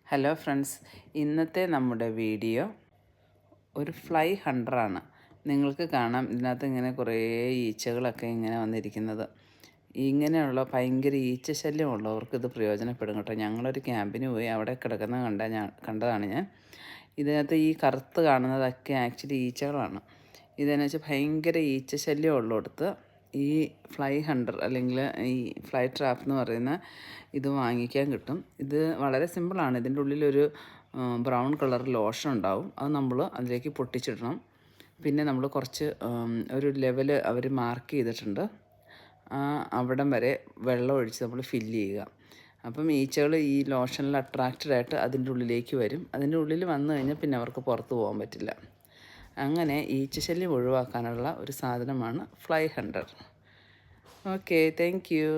Hello friends, ഇന്നത്തെ നമ്മുടെ video ഒരു ഫ്ലൈ ഹണ്ടറാണ്. നിങ്ങൾക്ക് കാണാം ഇതിനകത്ത് ഇങ്ങനെ കുറേ ഈച്ചകളൊക്കെ ഇങ്ങനെ വന്നിരിക്കുന്നത്. ഇങ്ങനെയുള്ള ഭയങ്കര ഈച്ച ശല്യമുള്ളവർക്ക് ഇത് പ്രയോജനപ്പെടും കേട്ടോ. ഞങ്ങളൊരു ക്യാമ്പിന് പോയി അവിടെ കിടക്കുന്നത് കണ്ടതാണ് ഞാൻ. ഇതിനകത്ത് ഈ കറുത്ത് കാണുന്നതൊക്കെ ആക്ച്വലി ഈച്ചകളാണ്. ഇതെന്ന് വെച്ചാൽ ഭയങ്കര ഈച്ച ശല്യം ഉള്ളിടത്ത് ഈ ഫ്ലൈ ഹണ്ടർ അല്ലെങ്കിൽ ഈ ഫ്ലൈ ട്രാപ്പ് എന്ന് പറയുന്ന ഇത് വാങ്ങിക്കാൻ കിട്ടും. ഇത് വളരെ സിമ്പിളാണ്. ഇതിൻ്റെ ഉള്ളിലൊരു ബ്രൗൺ കളർ ലോഷൻ ഉണ്ടാവും. അത് നമ്മൾ അതിലേക്ക് പൊട്ടിച്ചിടണം. പിന്നെ നമ്മൾ കുറച്ച് ഒരു ലെവൽ അവർ മാർക്ക് ചെയ്തിട്ടുണ്ട്. അവിടം വരെ വെള്ളം ഒഴിച്ച് നമ്മൾ ഫില്ല് ചെയ്യുക. അപ്പം ഈച്ചകൾ ഈ ലോഷനിൽ അട്രാക്റ്റഡായിട്ട് അതിൻ്റെ ഉള്ളിലേക്ക് വരും. അതിൻ്റെ ഉള്ളിൽ വന്നു കഴിഞ്ഞാൽ പിന്നെ അവർക്ക് പുറത്ത് പോകാൻ പറ്റില്ല. അങ്ങനെ ഈച്ചശല്യം ഒഴിവാക്കാനുള്ള ഒരു സാധനമാണ് fly Hunter. Okay, thank you.